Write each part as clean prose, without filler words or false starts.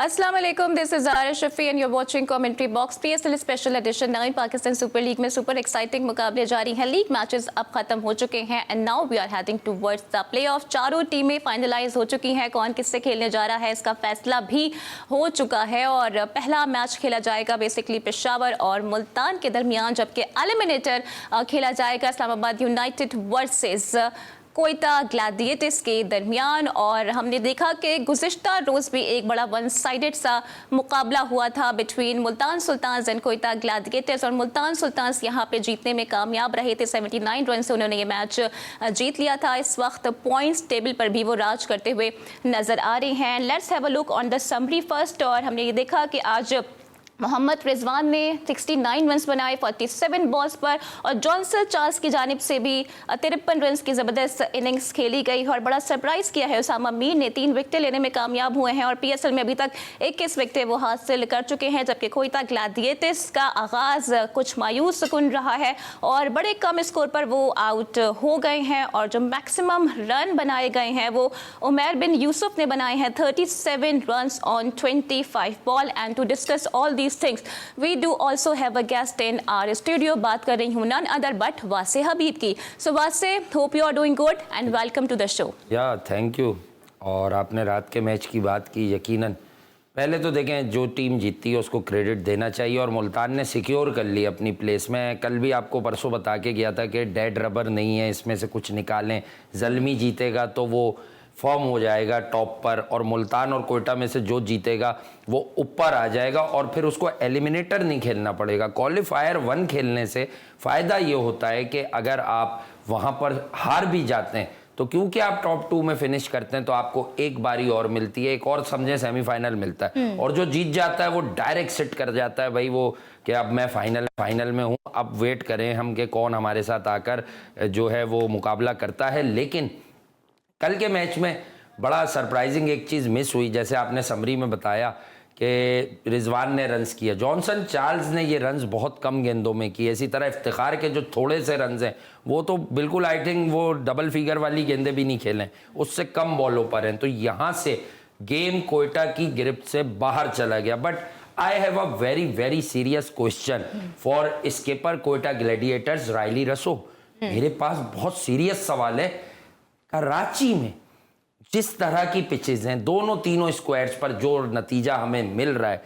अस्सलाम वालेकुम, this is Zara Shafi and you are watching commentary box. PSL special edition. नई Pakistan super league में super exciting मुकाबले जारी हैं। लीग मैचेस अब खत्म हो चुके हैं and now we are heading towards the playoff. चारों टीमें फाइनलाइज हो चुकी हैं, कौन किससे खेलने जा रहा है इसका फैसला भी हो चुका है और पहला मैच खेला जाएगा बेसिकली पेशावर और मुल्तान के दरमियान, जबकि एलिमिनेटर खेला जाएगा Islamabad United versus Quetta Gladiators के दरमियान। और हमने देखा कि गुज़िश्ता रोज़ भी एक बड़ा वन साइडेड सा मुकाबला हुआ था between Multan Sultans and Quetta Gladiators, और मुल्तान सुल्तान्स यहाँ पे जीतने में कामयाब रहे थे। 79 रन से उन्होंने ये मैच जीत लिया था। इस वक्त पॉइंट्स टेबल पर भी वो राज करते हुए नज़र आ रहे हैं। Let's have a look on the summary first. और हमने ये देखा कि आज मोहम्मद रिजवान ने 69 रन्स बनाए 47 बॉल्स पर, और जॉनसन चार्ल्स की जानिब से भी 53 रन्स की ज़बरदस्त इनिंग्स खेली गई। और बड़ा सरप्राइज़ किया है उसामा मीर ने, 3 विकेटें लेने में कामयाब हुए हैं और पीएसएल में अभी तक 21 विकेटें वो हासिल कर चुके हैं। जबकि कोयटा ग्लैडिएटर्स का आगाज़ कुछ मायूस कुन रहा है और बड़े कम स्कोर पर वो आउट हो गए हैं। और जो मैक्सिमम रन बनाए गए हैं वो उमैर बिन यूसुफ ने बनाए हैं, 37 runs on 25 ball. And to discuss all these things we do also have a guest in our studio। बात कर रही हूँ none other but वासे हबीब की। So Wasay, hope you are doing good and welcome to the show। Thank you. और आपने रात के match की बात की, यकीनन पहले तो देखें जो टीम जीतती है उसको क्रेडिट देना चाहिए, और मुल्तान ने सिक्योर कर ली अपनी प्लेस में। कल भी आपको परसों बता के गया था कि डेड रबर नहीं है, इसमें से कुछ निकालें, ज़ल्मी जीतेगा तो वो फॉर्म हो जाएगा टॉप पर, और मुल्तान और कोयटा में से जो जीतेगा वो ऊपर आ जाएगा, और फिर उसको एलिमिनेटर नहीं खेलना पड़ेगा। क्वालिफायर 1 खेलने से फ़ायदा ये होता है कि अगर आप वहाँ पर हार भी जाते हैं तो क्योंकि आप टॉप 2 में फिनिश करते हैं तो आपको एक बारी और मिलती है, एक और समझे सेमीफाइनल मिलता है, और जो जीत जाता है वो डायरेक्ट सिट कर जाता है भाई वो कि अब मैं फाइनल में हूँ, अब वेट करें हम कि कौन हमारे साथ आकर जो है वो मुकाबला करता है। लेकिन कल के मैच में बड़ा सरप्राइजिंग एक चीज़ मिस हुई, जैसे आपने समरी में बताया कि रिजवान ने रन्स किया, जॉनसन चार्ल्स ने ये रन्स बहुत कम गेंदों में किए। इसी तरह इफ्तिखार के जो थोड़े से रन्स हैं वो तो बिल्कुल आई थिंक वो डबल फिगर वाली गेंदें भी नहीं खेलें, उससे कम बॉलों पर हैं। तो यहाँ से गेम कोयटा की गिरफ्त से बाहर चला गया। But I have a very serious question for skipper Quetta Gladiators Rilee Rossouw. मेरे पास बहुत सीरियस सवाल है, कराची में जिस तरह की पिचेस हैं, दोनों तीनों स्क्वायर्स पर जो नतीजा हमें मिल रहा है,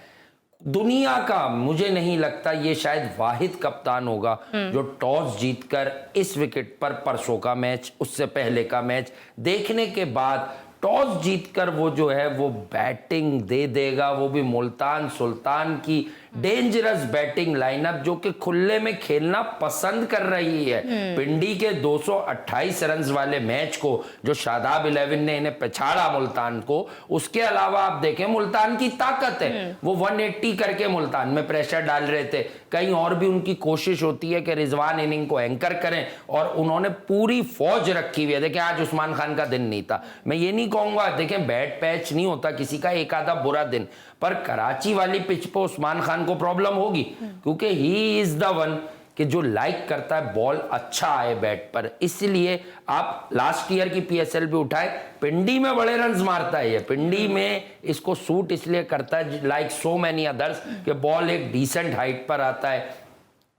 दुनिया का मुझे नहीं लगता ये शायद वाहिद कप्तान होगा जो टॉस जीतकर इस विकेट पर परसों का मैच, उससे पहले का मैच देखने के बाद टॉस जीतकर वो जो है वो बैटिंग दे देगा, वो भी मुल्तान सुल्तान की डेंजरस बैटिंग लाइनअप जो कि खुले में खेलना पसंद कर रही है। पिंडी के 228 रन वाले मैच को जो शादाब 11 ने इन्हें पछाड़ा मुल्तान को, उसके अलावा आप देखें मुल्तान की ताकत है, वो 180 करके मुल्तान में प्रेशर डाल रहे थे। कहीं और भी उनकी कोशिश होती है कि रिजवान इनिंग को एंकर करें, और उन्होंने पूरी फौज रखी हुई है। देखें आज उस्मान खान का दिन नहीं था, मैं ये नहीं कहूंगा, देखें बैड पैच नहीं होता किसी का, एक आधा बुरा दिन, पर कराची वाली पिच पर उस्मान खान को प्रॉब्लम होगी क्योंकि ही इज द वन कि जो लाइक करता है बॉल अच्छा आए बैट पर। इसलिए आप लास्ट ईयर की पीएसएल भी उठाए, पिंडी में बड़े रन्स मारता है ये, पिंडी में इसको सूट इसलिए करता है लाइक सो मैनी अदर्स कि बॉल एक डिसेंट हाइट पर आता है,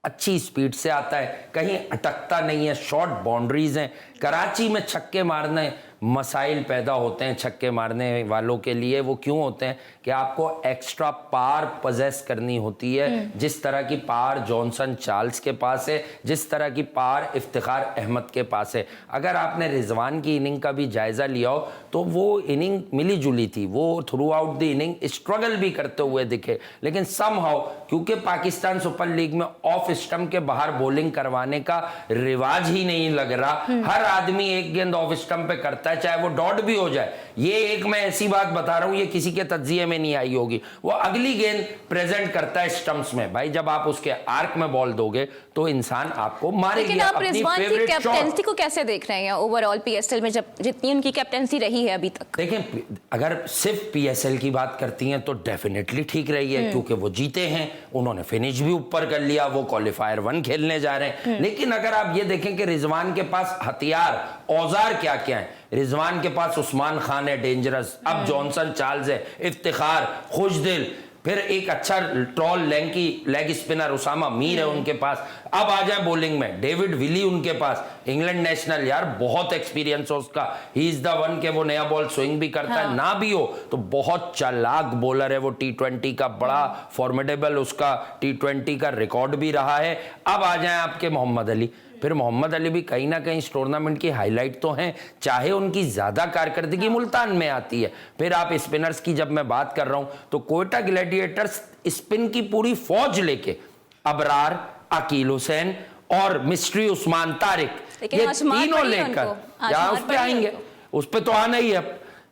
अच्छी स्पीड से आता है, कहीं अटकता नहीं है, शॉर्ट बाउंड्रीज हैं। कराची में छक्के मारने मसाइल पैदा होते हैं छक्के मारने वालों के लिए। वो क्यों होते हैं कि आपको एक्स्ट्रा पार पजेस करनी होती है, जिस तरह की पार जॉनसन चार्ल्स के पास है, जिस तरह की पार इफ्तिखार अहमद के पास है। अगर आपने रिजवान की इनिंग का भी जायज़ा लिया हो तो वो इनिंग मिली जुली थी, वो through out the inning struggle भी करते हुए दिखे, लेकिन समहाउ क्योंकि पाकिस्तान सुपर लीग में ऑफ स्टंप के बाहर बॉलिंग करवाने का रिवाज ही नहीं लग रहा, हर आदमी एक गेंद ऑफ स्टंप पे करता है, चाहे वो डॉट भी हो जाए। ये एक मैं ऐसी बात बता रहा हूं, ये किसी के तज्जिए में नहीं आई होगी, वो अगली गेंद प्रेजेंट करता है स्टंप्स में। भाई जब आप उसके आर्क में बॉल दोगे तो इंसान आपको मारेगा। लेकिन आप रिजवान की कैप्टेंसी को कैसे देख रहे हैं ओवरऑल पीएसएल में, जब जितनी उनकी कैप्टेंसी रही है अभी तक? देखें, अगर सिर्फ पीएसएल की बात करती हैं तो डेफिनेटली ठीक रही है, क्योंकि वो जीते हैं, उन्होंने फिनिश भी ऊपर कर लिया, वो क्वालिफायर 1 खेलने जा रहे हैं। लेकिन अगर आप ये देखें कि रिजवान के पास हथियार औजार क्या क्या है, रिजवान के पास उस्मान खान है डेंजरस, अब जॉनसन चार्ल्स है, इफ्तिखार, खुशदिल, फिर एक अच्छा tall lanky leg spinner Usama Mir है उनके पास। अब आ जाए बॉलिंग में, डेविड विली उनके पास, इंग्लैंड नेशनल, यार बहुत एक्सपीरियंस है उसका, ही इज द वन के वो नया बॉल स्विंग भी करता है, ना भी हो तो बहुत चालाक बॉलर है वो, T20 का बड़ा फॉर्मिडेबल उसका T20 का रिकॉर्ड भी रहा है। अब आ जाए आपके मोहम्मद अली, फिर मोहम्मद अली भी कहीं ना कहीं इस टूर्नामेंट की हाईलाइट तो हैं, चाहे उनकी ज्यादा कारकर्दगी मुल्तान में आती है। फिर आप स्पिनर्स की जब मैं बात कर रहा हूं तो कोयटा ग्लैडिएटर्स स्पिन की पूरी फौज लेके अबरार, अकील हुसैन और मिस्ट्री उस्मान तारिक, ये तीनों लेकर, या उस पे आएंगे, उस पे तो आना ही है।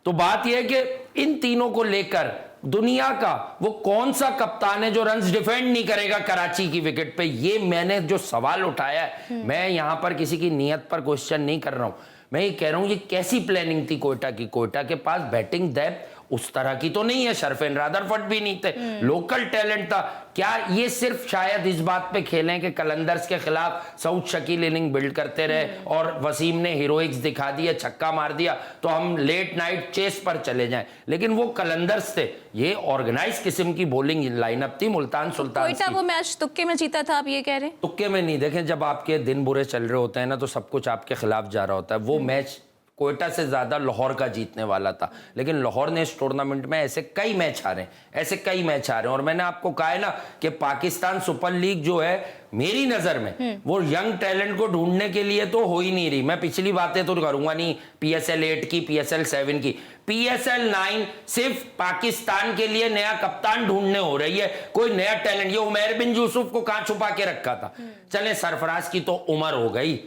तो बात यह है कि इन तीनों को लेकर दुनिया का वो कौन सा कप्तान है जो रन्स डिफेंड नहीं करेगा कराची की विकेट पे, ये मैंने जो सवाल उठाया है, मैं यहां पर किसी की नीयत पर क्वेश्चन नहीं कर रहा हूं, मैं ये कह रहा हूं ये कैसी प्लानिंग थी कोयटा की। कोयटा के पास बैटिंग डेप्थ उस तरह की तो नहीं है, शरफेन रादरफोर्ड भी नहीं थे, लोकल टैलेंट था। क्या ये सिर्फ शायद इस बात पे खेलें कि कलंदर्स के खिलाफ सऊद शकील इनिंग बिल्ड करते रहे और वसीम ने हीरोइक्स दिखा दिया, छक्का मार दिया तो हम लेट नाइट चेस पर चले जाएं, लेकिन वो कलंदर्स थे, ये ऑर्गेनाइज किस्म की बॉलिंग लाइनअप थी मुल्तान सुल्तान कोयटा वो मैच तुक्के में जीता था, आप ये कह रहे हैं? तुक्के में नहीं, देखें जब आपके दिन बुरे चल रहे होते हैं ना तो सब कुछ आपके खिलाफ जा रहा होता है। वो मैच कोयटा से ज्यादा लाहौर का जीतने वाला था, लेकिन लाहौर ने इस टूर्नामेंट में ऐसे कई मैच हारे, ऐसे कई मैच हारे। और मैंने आपको कहा है ना कि पाकिस्तान सुपर लीग जो है मेरी नजर में वो यंग टैलेंट को ढूंढने के लिए तो हो ही नहीं रही। मैं पिछली बातें तो करूंगा नहीं, PSL 8 की, PSL 7 की, PSL 9 सिर्फ पाकिस्तान के लिए नया कप्तान ढूंढने हो रही है, कोई नया टैलेंट। ये उमैर बिन यूसुफ को कहां छुपा के रखा था। चले सरफराज की तो उम्र हो गई,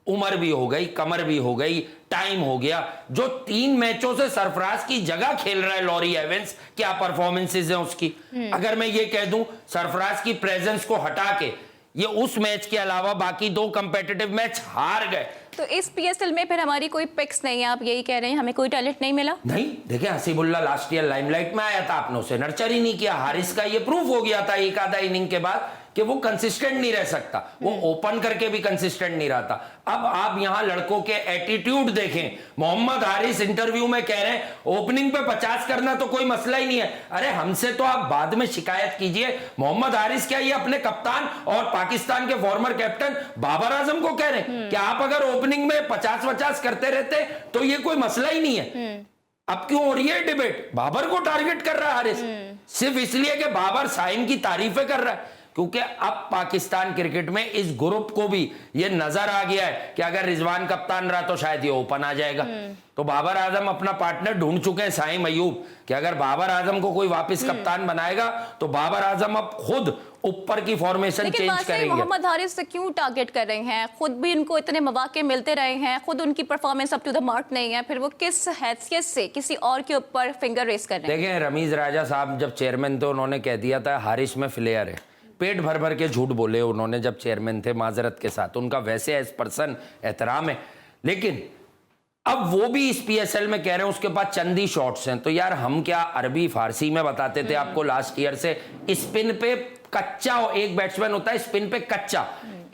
उम्र भी हो गई, कमर भी हो गई, टाइम हो गया। जो 3 मैचों से सरफराज की जगह खेल रहा है लॉरी एवेंस, क्या परफॉर्मेंसेज हैं उसकी। अगर मैं ये कह दूं सरफराज की प्रेजेंस को हटा के ये उस मैच के अलावा बाकी 2 कंपेटिटिव मैच हार गए। तो इस PSL में फिर हमारी कोई पिक्स नहीं है, आप यही कह रहे हैं, हमें कोई टैलेंट नहीं मिला? नहीं, देखिए हसीबुल्ला लास्ट ईयर लाइमलाइट में आया था, आपने उसे नर्चर ही नहीं किया। हारिस का ये प्रूफ हो गया था एक आधा इनिंग के बाद कि वो कंसिस्टेंट नहीं रह सकता, वो ओपन करके भी कंसिस्टेंट नहीं रहता। अब आप यहां लड़कों के एटीट्यूड देखें, मोहम्मद हारिस इंटरव्यू में कह रहे हैं ओपनिंग पे 50 करना तो कोई मसला ही नहीं है। अरे हमसे तो आप बाद में शिकायत कीजिए। मोहम्मद हारिस क्या ये अपने कप्तान और पाकिस्तान के फॉर्मर कैप्टन बाबर आजम को कह रहे हैं कि आप अगर ओपनिंग में 50-50 करते रहते तो ये कोई मसला ही नहीं है। अब क्यों हो रही है डिबेट? बाबर को टारगेट कर रहा है हारिस, सिर्फ इसलिए कि बाबर साइम की तारीफें कर रहा है, क्योंकि अब पाकिस्तान क्रिकेट में इस ग्रुप को भी ये नजर आ गया है कि अगर रिजवान कप्तान रहा तो शायद ये ओपन आ जाएगा। तो बाबर आजम अपना पार्टनर ढूंढ चुके हैं साइम अयूब कि अगर बाबर आजम को कोई वापस कप्तान बनाएगा तो बाबर आजम अब खुद ऊपर की फॉर्मेशन चेंज करेंगे। मोहम्मद हारिस से क्यों टारगेट कर रहे हैं? खुद भी उनको इतने मौके मिलते रहे हैं, खुद उनकी performance up to the mark नहीं है, फिर वो किस हैसियत से किसी और के ऊपर फिंगर रेस कर रहे हैं? देखें रमीज राजा साहब जब चेयरमैन थे उन्होंने कह दिया था हारिस में फ्लेयर है, पेट भर भर के झूठ बोले उन्होंने जब चेयरमैन थे, माजरत के साथ, उनका वैसे एज पर्सन एहतराम है, लेकिन अब वो भी इस PSL में कह रहे हैं उसके पास चंदी शॉट्स हैं। तो यार हम क्या अरबी फारसी में बताते थे आपको लास्ट ईयर से, स्पिन पे कच्चा एक बैट्समैन होता है, स्पिन पे कच्चा,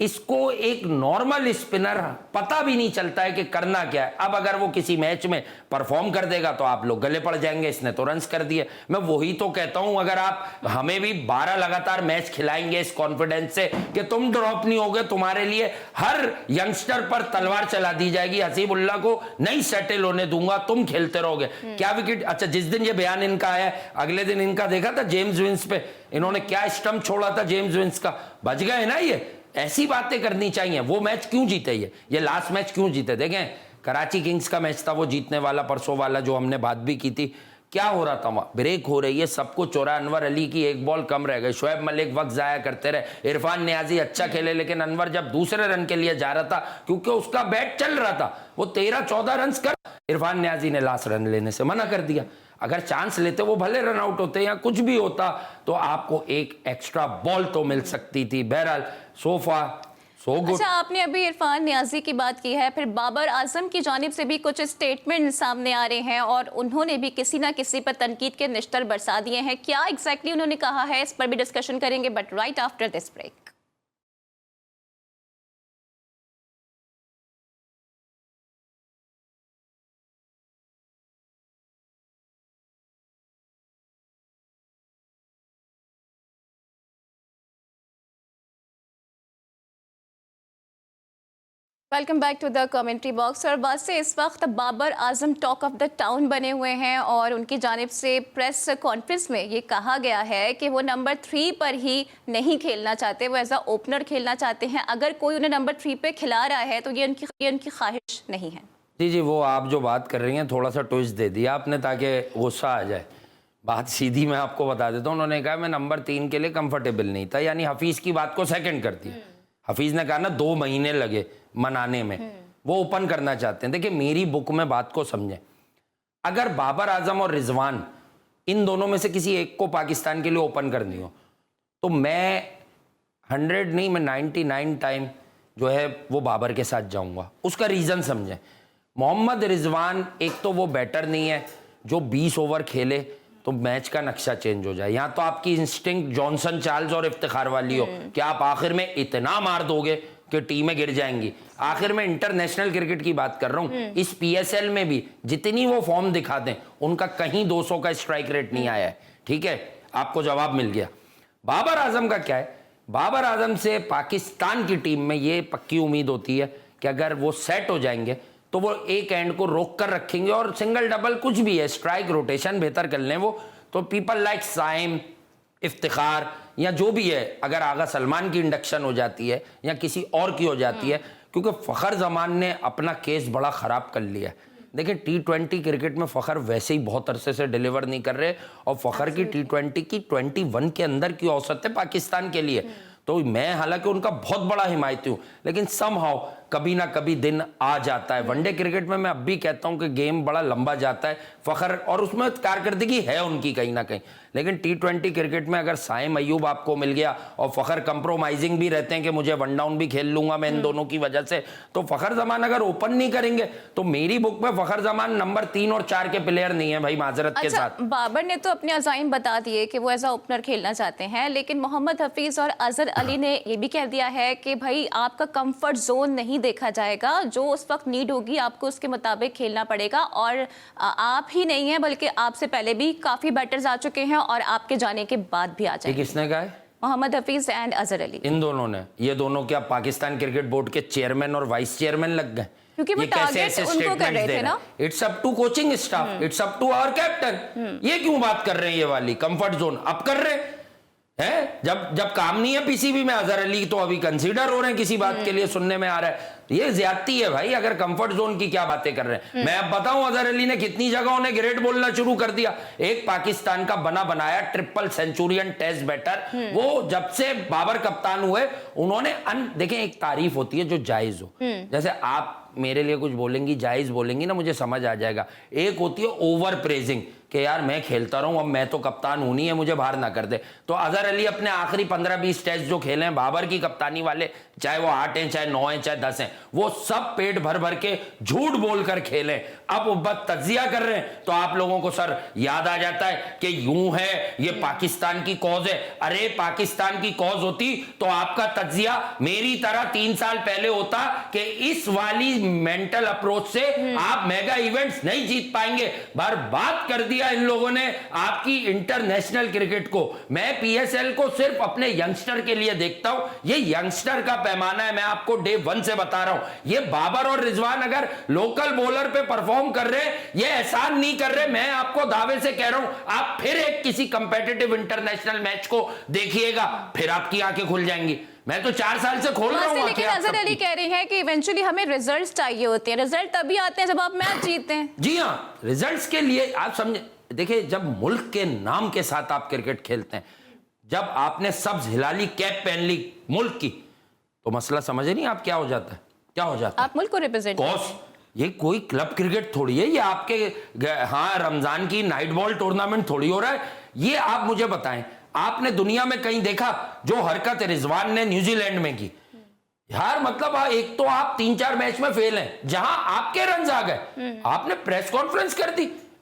इसको एक नॉर्मल स्पिनर पता भी नहीं चलता है कि करना क्या है। अब अगर वो किसी मैच में परफॉर्म कर देगा तो आप लोग गले पड़ जाएंगे, इसने तो रन्स कर दिए। मैं वही तो कहता हूं, अगर आप हमें भी 12 लगातार मैच खिलाएंगे इस कॉन्फिडेंस से कि तुम ड्रॉप नहीं होगे, तुम्हारे लिए हर यंगस्टर पर तलवार चला दी जाएगी, हसीबुल्ला को नहीं सेटल होने दूंगा, तुम खेलते रहोगे। क्या विकेट, अच्छा जिस दिन ये बयान इनका आया अगले दिन इनका देखा था जेम्स विंस पे, इन्होंने क्या स्टंप छोड़ा था जेम्स विंस का, बच गए ना। ये ऐसी बातें करनी चाहिए। वो मैच क्यों जीते, ये लास्ट मैच क्यों जीते? देखें कराची किंग्स का मैच था वो जीतने वाला, परसों वाला जो हमने बात भी की थी, क्या हो रहा था वहां, ब्रेक हो रही है, सब कुछ हो रहा है, अनवर अली की 1 बॉल कम रह गई, शोएब मलिक वक्त जाया करते रहे, इरफान नियाजी अच्छा खेले, लेकिन अनवर जब दूसरे रन के लिए जा रहा था क्योंकि उसका बैट चल रहा था, वो 13-14 रन कर, इरफान नियाजी ने लास्ट रन लेने से मना कर दिया। अगर चांस लेते वो भले रन आउट होते या कुछ भी होता तो आपको एक एक्स्ट्रा बॉल तो मिल सकती थी। बहरहाल सोफा सो गुड। अच्छा, आपने अभी इरफान नियाजी की बात की है, फिर बाबर आजम की जानिब से भी कुछ स्टेटमेंट सामने आ रहे हैं और उन्होंने भी किसी ना किसी पर तनकीद के निश्तर बरसा दिए हैं। क्या एग्जैक्टली उन्होंने कहा है, इस पर भी डिस्कशन करेंगे, but right after this break. Welcome back to the commentary box. और बस से इस वक्त Babar Azam talk of the town बने हुए हैं और उनकी जानिब से प्रेस कॉन्फ्रेंस में ये कहा गया है कि वो नंबर 3 पर ही नहीं खेलना चाहते, वो एज अ ओपनर खेलना चाहते हैं। अगर कोई उन्हें नंबर 3 पे खिला रहा है तो ये उनकी ख्वाहिश नहीं है। जी, वो आप जो बात कर रही हैं थोड़ा सा ट्विस्ट दे दिया आपने ताकि गुस्सा आ जाए। बात सीधी मैं आपको बता देता हूँ। उन्होंने कहा मैं नंबर 3 के लिए कंफर्टेबल नहीं था, यानी हफीज़ की बात को सेकंड कर दिया। हफीज़ ने कहा ना 2 महीने लगे मनाने में, वो ओपन करना चाहते हैं। देखिए मेरी बुक में बात को समझें, अगर बाबर आजम और रिजवान इन दोनों में से किसी एक को पाकिस्तान के लिए ओपन करनी हो तो मैं 100 नहीं, मैं 99 टाइम जो है वो बाबर के साथ जाऊंगा। उसका रीज़न समझें। मोहम्मद रिजवान एक तो वो बैटर नहीं है जो 20 ओवर खेले तो मैच का नक्शा चेंज हो जाए। यहाँ तो आपकी इंस्टिंक्ट जॉनसन, चार्ल्स और इफ्तिखार वाली हो कि आप आखिर में इतना मार दोगे कि टीमें गिर जाएंगी। आखिर में इंटरनेशनल क्रिकेट की बात कर रहा हूँ। इस PSL में भी जितनी वो फॉर्म दिखाते हैं उनका कहीं 200 का स्ट्राइक रेट नहीं आया है। ठीक है, आपको जवाब मिल गया। बाबर आजम का क्या है? बाबर आजम से पाकिस्तान की टीम में ये पक्की उम्मीद होती है कि अगर वो सेट हो जाएंगे तो वो एक एंड को रोक कर रखेंगे और सिंगल डबल कुछ भी है, स्ट्राइक रोटेशन बेहतर कर लें वो तो पीपल लाइक साइम, इफ्तिखार या जो भी है, अगर आगा सलमान की इंडक्शन हो जाती है या किसी और की हो जाती है, क्योंकि फ़खर जमान ने अपना केस बड़ा ख़राब कर लिया है। देखिए T20 क्रिकेट में फ़खर वैसे ही बहुत अरसे से डिलीवर नहीं कर रहे और फ़खर की T20 की 21 के अंदर की औसत है पाकिस्तान के लिए। तो मैं हालांकि उनका बहुत बड़ा हिमायती हूँ, लेकिन समहाउ कभी ना कभी दिन आ जाता है। वनडे क्रिकेट में मैं अब भी कहता हूँ कि गेम बड़ा लंबा जाता है फ़खर, और उसमें कारकर्दगी है उनकी कहीं ना कहीं। लेकिन T20 क्रिकेट में अगर साइम अयूब आपको मिल गया और फ़खर कंप्रोमाइजिंग भी रहते हैं कि मुझे वन डाउन भी खेल लूंगा मैं इन दोनों की वजह से, तो फ़खर जमान अगर ओपन नहीं करेंगे तो मेरी बुक में फ़खर जमान नंबर 3 और 4 के प्लेयर नहीं है भाई, माजरत के साथ। बाबर ने तो अपने अज़ाइम बता दिए कि वो एज अ ओपनर खेलना चाहते हैं, लेकिन मोहम्मद हफीज़ और अजहर अली ने ये भी कह दिया है कि भाई आपका कंफर्ट जोन नहीं देखा जाएगा, जो उस वक्त नीड होगी आपको उसके मुताबिक खेलना पड़ेगा। और आप ही नहीं है बल्कि आपसे पहले भी काफ़ी बैटर्स आ चुके हैं और आपके जाने के बाद भी आ जाएंगे। किसने कहा है? मोहम्मद हफीज एंड अजहर अली। इन दोनों ने, ये दोनों क्या पाकिस्तान क्रिकेट बोर्ड के चेयरमैन और वाइस चेयरमैन लग गए? क्योंकि वो टारगेट उनको कर रहे थे ना। It's up to coaching staff, it's up to our captain. ये क्यों बात कर रहे हैं? ये वाली कंफर्ट जोन अब कर रहे हैं, जब काम नहीं है PCB में। अजहर अली तो अभी कंसीडर हो रहे हैं किसी बात के लिए, सुनने में आ रहा है। ये ज्यादती है भाई, अगर कंफर्ट जोन की क्या बातें कर रहे हैं। मैं अब बताऊं अजहर अली ने कितनी जगहों ने ग्रेट बोलना शुरू कर दिया। एक पाकिस्तान का बना बनाया ट्रिपल सेंचुरियन टेस्ट बैटर, वो जब से बाबर कप्तान हुए उन्होंने देखें, एक तारीफ होती है जो जायज हो। जैसे आप मेरे लिए कुछ बोलेंगी, जायज बोलेंगी ना, मुझे समझ आ जाएगा। एक होती है ओवर प्रेजिंग कि यार मैं खेलता रहूं, अब मैं तो कप्तान हूं नहीं है, मुझे बाहर ना कर दे। तो अजहर अली अपने आखिरी 15-20 टेस्ट जो खेले हैं बाबर की कप्तानी वाले, चाहे वो 8 हैं, चाहे 9 हैं, चाहे 10 हैं, वो सब पेट भर भर के झूठ बोलकर खेले। अब वो बस तज्जिया कर रहे हैं तो आप लोगों को सर याद आ जाता है कि यूं है ये पाकिस्तान की कॉज है। अरे पाकिस्तान की कॉज होती तो आपका तज्जिया मेरी तरह 3 साल पहले होता कि इस वाली मेंटल अप्रोच से आप मेगा इवेंट्स नहीं जीत पाएंगे। बर्बाद कर दिया इन लोगों ने आपकी इंटरनेशनल क्रिकेट को। मैं PSL को सिर्फ अपने यंगस्टर के लिए देखता हूं। ये यंगस्टर का पैमाना है, मैं आपको डे 1 से बता रहा हूं। ये बाबर और रिजवान अगर लोकल बॉलर पे परफॉर्म कर रहे, ये एहसान नहीं कर रहे, मैं आपको दावे से कह रहा हूं, आप फिर एक किसी कंपेटिटिव इंटरनेशनल मैच को देखिएगा, फिर आपकी आंखें खुल जाएंगी। मैं तो 4 साल से खोल रहा हूं। लेकिन अजहर अली कह रही हैं कि इवेंचुअली हमें रिजल्ट्स चाहिए होते हैं। रिजल्ट तभी आते हैं जब आप मैच जीतते हैं। जी हां, रिजल्ट्स के लिए आप समझे। देखिए, जब मुल्क के नाम के साथ आप क्रिकेट खेलते हैं, जब आपने सब्ज हिलाली कैप पहन ली मुल्क की, तो मसला समझे नहीं आप क्या हो जाता है? क्या हो जाता है? आप मुल्क को रिप्रेजेंट कॉस, ये कोई क्लब क्रिकेट थोड़ी है, ये आपके हाँ रमजान की नाइट बॉल टूर्नामेंट थोड़ी हो रहा है। ये आप मुझे बताएं, आपने दुनिया में कहीं देखा जो हरकत रिजवान ने न्यूजीलैंड में की? यार मतलब एक तो आप 3-4 मैच में फेल हैं, जहां आपके रन आ गए, आपने प्रेस कॉन्फ्रेंस कर दी।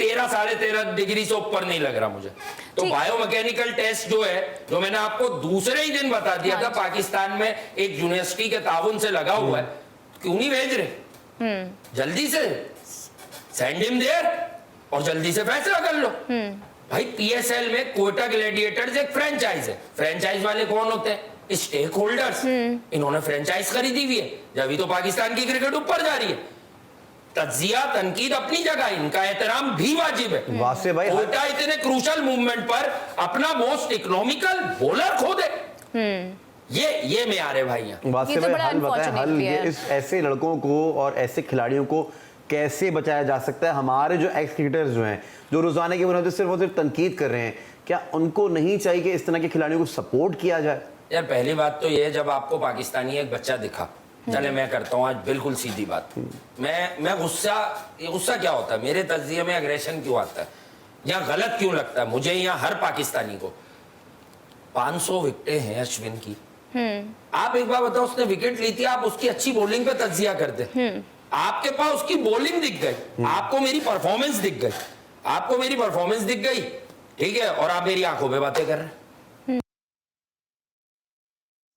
13 साढ़े 13 डिग्री से ऊपर नहीं लग रहा मुझे। तो बायोमैकेनिकल टेस्ट जो है, जो मैंने आपको दूसरे ही दिन बता दिया था, पाकिस्तान में एक यूनिवर्सिटी के ताउन से लगा हुआ है, क्यों नहीं भेज रहे? जल्दी से सेंड हिम देयर और जल्दी से फैसला कर लो। भाई पीएसएल में कोयटा ग्लैडिएटर्स एक फ्रेंचाइज है। फ्रेंचाइज वाले कौन होते हैं? Stake holders. इन्होंने फ्रेंचाइज खरीदी हुई है, जब तो पाकिस्तान की क्रिकेट ऊपर जा रही है। तज्जिया तनकीद अपनी जगह, इनका एहतराम भी वाजिब है। वासे भाई, कोयटा इतने क्रूशल मूवमेंट पर अपना मोस्ट इकोनॉमिकल बॉलर खो दे, ये में आ रहे भाई। वासे तो भाई बड़ा हल बताएं, unfortunate हल भी है। इस ऐसे लड़कों को और ऐसे खिलाड़ियों को कैसे बचाया जा सकता है? हमारे जो एक्स क्रिकेटर्स जो हैं, जो रोजाना की बुनियाद पर सिर्फ और सिर्फ तनकीद कर रहे हैं, क्या उनको नहीं चाहिए कि इस तरह के खिलाड़ियों को सपोर्ट किया जाए? यार पहली बात तो ये है, जब आपको पाकिस्तानी एक बच्चा दिखा, चले मैं करता हूँ आज बिल्कुल सीधी बात, मैं गुस्सा क्या होता है, मेरे तज्जिये में एग्रेशन क्यों आता है, या गलत क्यों लगता है मुझे या हर पाकिस्तानी को? 500 विकेटें हैं अश्विन की। आप एक बार बताओ, उसने विकेट ली थी, आप उसकी अच्छी बॉलिंग पे तज्जिया करते, आपके पास उसकी बॉलिंग दिख गई, आपको मेरी परफॉर्मेंस दिख गई, आपको मेरी परफॉर्मेंस दिख गई, ठीक है, और आप मेरी आंखों पे बातें कर रहे हैं।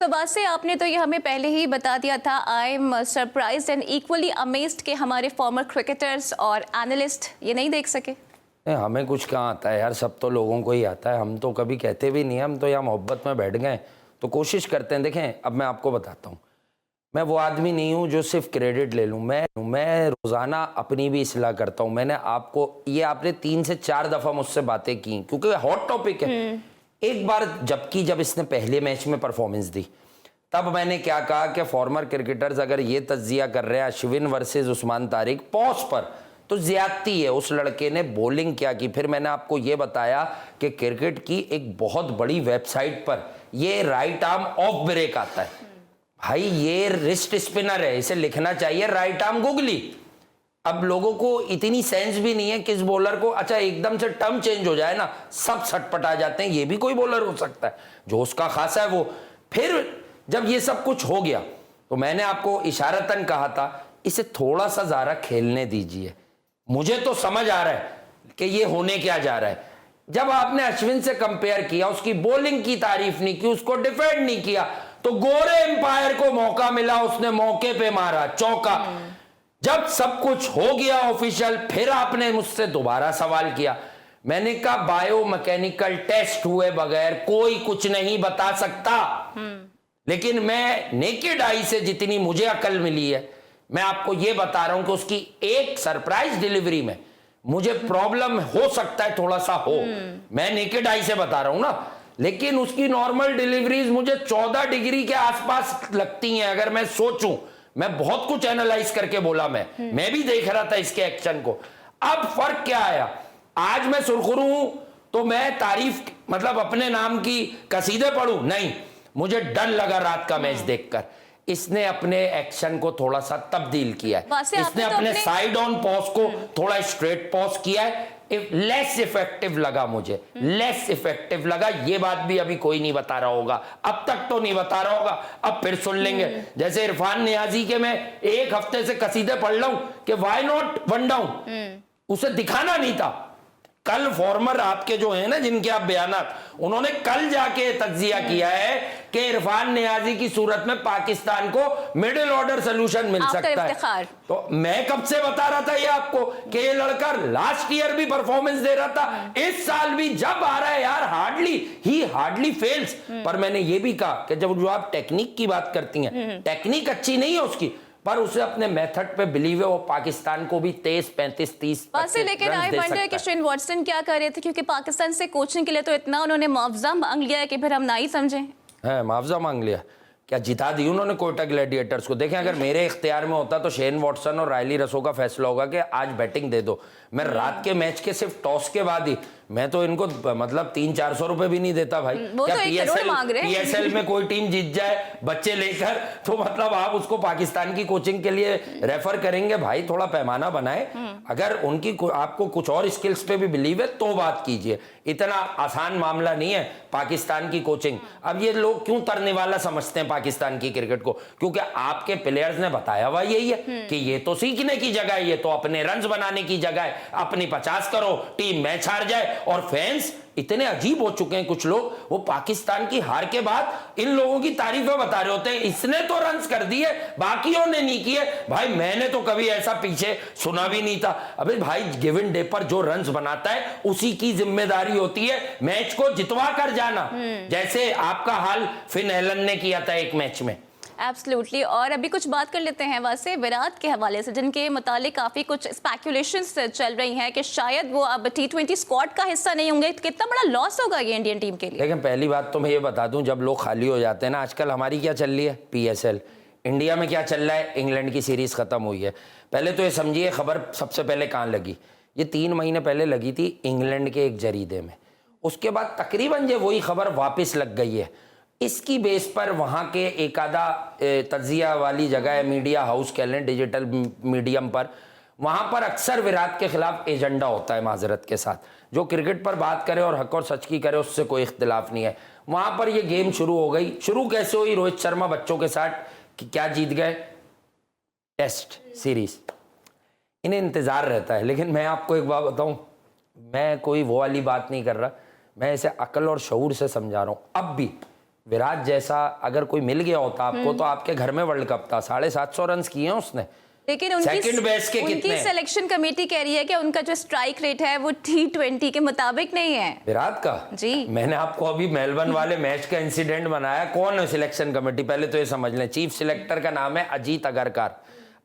तो बात से आपने तो ये हमें पहले ही बता दिया था। I am surprised and equally amazed कि हमारे फॉर्मर क्रिकेटर्स और एनालिस्ट ये नहीं देख सके। नहीं, हमें कुछ कहाँ आता है यार, सब तो लोगों को ही आता है, हम तो कभी कहते भी नहीं, हम तो यहाँ मोहब्बत में बैठ गए तो कोशिश करते हैं। देखें, अब मैं आपको बताता हूँ, मैं वो आदमी नहीं हूँ जो सिर्फ क्रेडिट ले लूँ, मैं रोज़ाना अपनी भी इस्लाह करता हूँ। मैंने आपको ये, आपने 3 से 4 दफ़ा मुझसे बातें की क्योंकि हॉट टॉपिक है। एक बार जब इसने पहले मैच में परफॉर्मेंस दी, तब मैंने क्या कहा कि फॉर्मर क्रिकेटर्स अगर ये तज्जिया कर रहे हैं अश्विन वर्सेस उस्मान तारिक पॉज पर, तो ज्यादती है। उस लड़के ने बॉलिंग क्या की। फिर मैंने आपको ये बताया कि क्रिकेट की एक बहुत बड़ी वेबसाइट पर ये राइट आर्म ऑफ ब्रेक आता है। भाई ये रिस्ट स्पिनर है, इसे लिखना चाहिए राइट आर्म गुगली। अब लोगों को इतनी सेंस भी नहीं है किस बॉलर को, अच्छा एकदम से टर्म चेंज हो जाए ना, सब सटपटा जाते हैं, ये भी कोई बॉलर हो सकता है जो उसका खासा है वो। फिर जब ये सब कुछ हो गया तो मैंने आपको इशारतन कहा था इसे थोड़ा सा ज़रा खेलने दीजिए, मुझे तो समझ आ रहा है कि ये होने क्या जा रहा है। जब आपने अश्विन से कंपेयर किया, उसकी बॉलिंग की तारीफ नहीं की, उसको डिफेंड नहीं किया, तो गोरे एम्पायर को मौका मिला, उसने मौके पे मारा चौका। जब सब कुछ हो गया ऑफिशियल, फिर आपने मुझसे दोबारा सवाल किया। मैंने कहा बायोमैकेनिकल टेस्ट हुए बगैर कोई कुछ नहीं बता सकता, लेकिन मैं नेकेड आई से जितनी मुझे अकल मिली है, मैं आपको यह बता रहा हूं कि उसकी एक सरप्राइज डिलीवरी में मुझे प्रॉब्लम हो सकता है, थोड़ा सा हो, मैं नेकेड आई से बता रहा हूं ना, लेकिन उसकी नॉर्मल डिलीवरीज मुझे 14 डिग्री के आसपास लगती हैं। अगर मैं सोचूं, मैं बहुत कुछ एनालाइज करके बोला, मैं भी देख रहा था इसके एक्शन को। अब फर्क क्या आया, आज मैं सुरखरू हूं तो मैं तारीफ मतलब अपने नाम की कसीदे पढ़ूं, नहीं, मुझे डर लगा रात का मैच देखकर। इसने अपने एक्शन को थोड़ा सा तब्दील किया है, इसने अपने साइड ऑन पॉज को थोड़ा स्ट्रेट पॉज किया है, लेस इफेक्टिव लगा मुझे, लेस इफेक्टिव लगा। ये बात भी अभी कोई नहीं बता रहा होगा, अब तक तो नहीं बता रहा होगा, अब फिर सुन लेंगे। जैसे इरफान नियाजी के मैं 1 हफ्ते से कसीदे पढ़ रहा हूं कि व्हाई नॉट वन डाउन, उसे दिखाना नहीं था। कल फॉर्मर आपके जो है ना, जिनके आप बयानात, उन्होंने कल जाके तज्जिया किया है कि इरफान नियाजी की सूरत में पाकिस्तान को मिडिल ऑर्डर सोल्यूशन मिल सकता है। तो मैं कब से बता रहा था ये आपको कि ये लड़का लास्ट ईयर भी परफॉर्मेंस दे रहा था, इस साल भी जब आ रहा है यार हार्डली फेल्स। पर मैंने ये भी कहा कि जब जो आप टेक्निक की बात करती हैं, टेक्निक अच्छी नहीं है उसकी, पर उसे अपने मेथड पे बिलीव है, वो पाकिस्तान को भी 23, 35, 30 लेकिन आई वंडर कि शेन वॉटसन क्या कर रहे थे, क्योंकि पाकिस्तान से कोचिंग के लिए तो इतना उन्होंने मुआवजा मांग लिया है कि फिर हम ना ही समझें। है मुआवजा मांग लिया, क्या जिता दी उन्होंने कोयटा ग्लैडिएटर्स को। देखें, अगर मेरे इख्तियार में होता तो शेन वॉटसन और रायली रसो का फैसला होगा कि आज बैटिंग दे दो। मैं रात के मैच के सिर्फ टॉस के बाद ही मैं तो इनको मतलब 300-400 रुपए भी नहीं देता भाई। वो तो 1 करोड़ मांग रहे हैं। PSL में कोई टीम जीत जाए बच्चे लेकर तो मतलब आप उसको पाकिस्तान की कोचिंग के लिए रेफर करेंगे? भाई थोड़ा पैमाना बनाए, अगर उनकी आपको कुछ और स्किल्स पे भी बिलीव है तो बात कीजिए, इतना आसान मामला नहीं है पाकिस्तान की कोचिंग। अब ये लोग क्यों तरने वाला समझते हैं पाकिस्तान की क्रिकेट को? क्योंकि आपके प्लेयर्स ने बताया हुआ यही है कि ये तो सीखने की जगह है, ये तो अपने रन्स बनाने की जगह है, अपनी 50 करो टीम मैच हार जाए। और फैंस इतने अजीब हो चुके हैं कुछ लोग, वो पाकिस्तान की हार के बाद इन लोगों की तारीफें बता रहे होते हैं, इसने तो रन्स कर दिए बाकियों ने नहीं किए। भाई मैंने तो कभी ऐसा पीछे सुना भी नहीं था। अबे भाई गिवन डे पर जो रन्स बनाता है उसी की जिम्मेदारी होती है मैच को जितवा कर जाना, जैसे आपका हाल फिन एलन ने किया था एक मैच में। एब्सोल्युटली। और अभी कुछ बात कर लेते हैं वैसे विराट के हवाले से, जिनके मुतालिक काफी कुछ स्पेकुलेशंस चल रही हैं कि शायद वो अब T20 स्क्वाड का हिस्सा नहीं होंगे। कितना बड़ा लॉस होगा ये इंडियन टीम के लिए? लेकिन पहली बात तो मैं ये बता दूं, जब लोग खाली हो जाते हैं ना, आजकल हमारी क्या चल रही है PSL, इंडिया में क्या चल रहा है, इंग्लैंड की सीरीज खत्म हुई है। पहले तो ये समझिए खबर सबसे पहले कहाँ लगी, ये 3 महीने पहले लगी थी इंग्लैंड के एक जरीदे में, उसके बाद तकरीबन ये वही खबर वापस लग गई है। इसकी बेस पर वहाँ के एक आधा तज्जिया वाली जगह है, मीडिया हाउस कह लें, डिजिटल मीडियम पर, वहाँ पर अक्सर विराट के खिलाफ एजेंडा होता है माजरत के साथ। जो क्रिकेट पर बात करे और हक और सच की करे उससे कोई इख्तिलाफ नहीं है। वहाँ पर ये गेम शुरू हो गई। शुरू कैसे हुई? रोहित शर्मा बच्चों के साथ कि क्या जीत गए टेस्ट सीरीज, इन्हें इंतज़ार रहता है। लेकिन मैं आपको एक बात बताऊँ, मैं कोई वो वाली बात नहीं कर रहा, मैं इसे अकल और शऊर से समझा रहा हूँ। अब भी विराट जैसा अगर कोई मिल गया होता आपको तो आपके घर में वर्ल्ड कप था, 750 रन किए हैं उसने। लेकिन उनकी सिलेक्शन कमेटी कह रही है कि उनका जो स्ट्राइक रेट है वो T20 के मुताबिक नहीं है। विराट का जी, मैंने आपको अभी मेलबर्न वाले मैच का इंसिडेंट बनाया। कौन है सिलेक्शन कमेटी? पहले तो ये समझ लें, चीफ सिलेक्टर का नाम है अजीत अगरकर।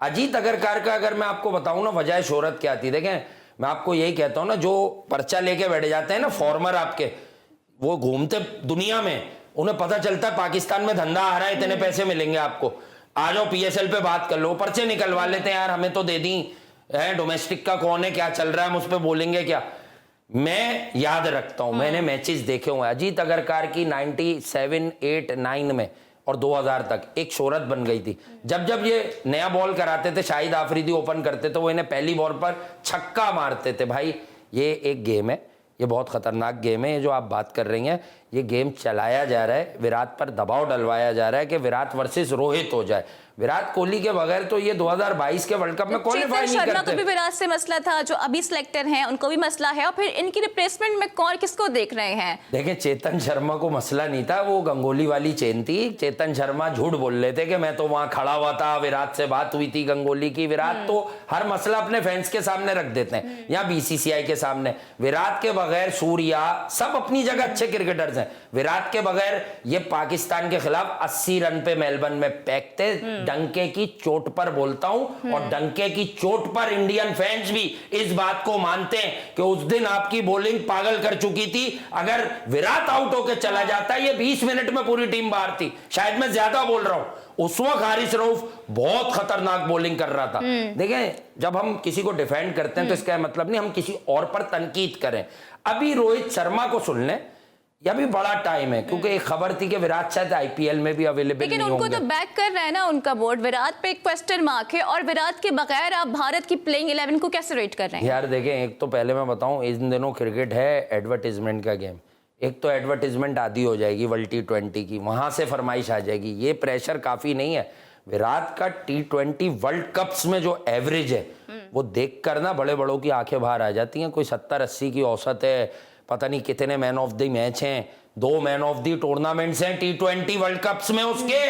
अजीत अगरकर का अगर मैं आपको बताऊं ना वजह शोहरत क्या थी, देखें मैं आपको यही कहता हूं ना, जो पर्चा लेके बैठ जाते हैं ना फॉर्मर आपके, वो घूमते दुनिया में, उन्हें पता चलता है पाकिस्तान में धंधा आ रहा है, इतने पैसे मिलेंगे आपको, आ जाओ PSL पे बात कर लो, पर्चे निकलवा लेते हैं, यार हमें तो दे दी है, डोमेस्टिक का कौन है, क्या चल रहा है, हम उस पर बोलेंगे क्या। मैं याद रखता हूं, मैंने मैचेस देखे हुए अजीत अगरकर की 97, 8, 9 में और 2000 तक एक शोहरत बन गई थी। जब जब ये नया बॉल कराते थे, शाहिद आफरीदी ओपन करते थे, वो इन्हें पहली बॉल पर छक्का मारते थे। भाई ये एक गेम है, ये बहुत खतरनाक गेम है, ये जो आप बात कर रही हैं, ये गेम चलाया जा रहा है, विराट पर दबाव डलवाया जा रहा है कि विराट वर्सेस रोहित हो जाए। विराट कोहली के बगैर तो ये 2022 के वर्ल्ड कप में क्वालीफाई नहीं करते। शर्मा को भी विराट से मसला था, जो अभी सिलेक्टर हैं उनको भी मसला है, और फिर इनकी रिप्लेसमेंट में कौन किसको देख रहे हैं? देखें चेतन शर्मा को मसला नहीं था, वो गंगोली वाली चेन थी। चेतन शर्मा झूठ बोल रहे थे कि मैं तो वहां खड़ा हुआ था, विराट से बात हुई थी गंगोली की। विराट तो हर मसला अपने फैंस के सामने रख देते हैं या BCCI के सामने। विराट के बगैर सूर्या सब अपनी जगह अच्छे क्रिकेटर्स हैं, विराट के बगैर ये पाकिस्तान के खिलाफ 80 रन पे मेलबर्न में पैकते। डंके की चोट पर बोलता हूं, और डंके की चोट पर इंडियन फैंस भी इस बात को मानते हैं कि उस दिन आपकी बॉलिंग पागल कर चुकी थी। अगर विराट आउट होकर चला जाता, ये 20 मिनट में पूरी टीम बाहर थी। शायद मैं ज्यादा बोल रहा हूं, उस वक्त हारिस रऊफ बहुत खतरनाक बॉलिंग कर रहा था। देखें जब हम किसी को डिफेंड करते हैं तो इसका मतलब नहीं हम किसी और पर तनकीद करें। अभी रोहित शर्मा को सुन लें, यह भी बड़ा टाइम है, क्योंकि एक खबर थी कि विराट शायद IPL में भी अवेलेबल नहीं होंगे। लेकिन उनको तो बैक कर रहा है ना उनका बोर्ड, विराट पे एक क्वेश्चन मार्क है, और विराट के बगैर आप भारत की प्लेइंग 11 को कैसे रेट कर रहे हैं? यार देखें, एक तो पहले मैं बताऊं, इन दिनों क्रिकेट है एडवर्टीजमेंट का गेम। एक तो एडवर्टीजमेंट आदि हो जाएगी वर्ल्ड T20 की, वहां से फरमाइश आ जाएगी, ये प्रेशर काफी नहीं है। विराट का T20 वर्ल्ड कप्स में जो एवरेज है वो देख कर ना बड़े बड़ों की आंखें बाहर आ जाती हैं। कोई 70-80 की औसत है, पता नहीं कितने मैन ऑफ द मैच हैं, 2 मैन ऑफ द टूर्नामेंट्स हैं T20 वर्ल्ड कप्स में उसके।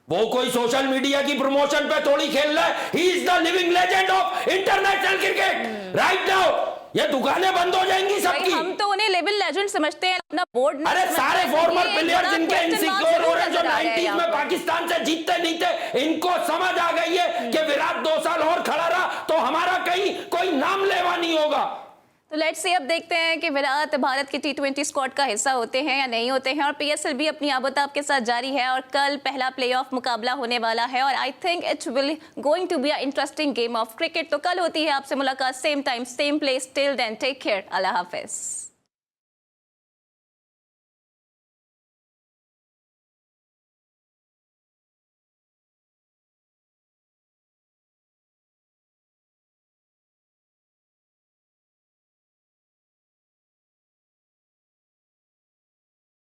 वो कोई सोशल मीडिया की प्रमोशन पे थोड़ी खेल रहा है, he is the living legend of international cricket right now. ये दुकानें बंद हो जाएंगी सबकी। हम तो उन्हें लेवल लेजेंड समझते हैं, अपना बोर्ड। अरे सारे फॉर्मर प्लेयर जिनके इनसिक्योर हो रहे हैं, जो 90s में पाकिस्तान से जीतते नहीं थे, इनको समझ आ गई है कि विराट 2 साल और खड़ा रहा तो हमारा कहीं कोई नाम लेवा नहीं होगा। तो लेट्स सी, अब देखते हैं कि विराट भारत के T20 स्क्वाड का हिस्सा होते हैं या नहीं होते हैं। और PSL भी अपनी आबोताब के साथ जारी है, और कल पहला प्लेऑफ मुकाबला होने वाला है, और I think it will going to be a interesting game of cricket. तो कल होती है आपसे मुलाकात, same time same place. Till then take care, अल्लाह हाफिज।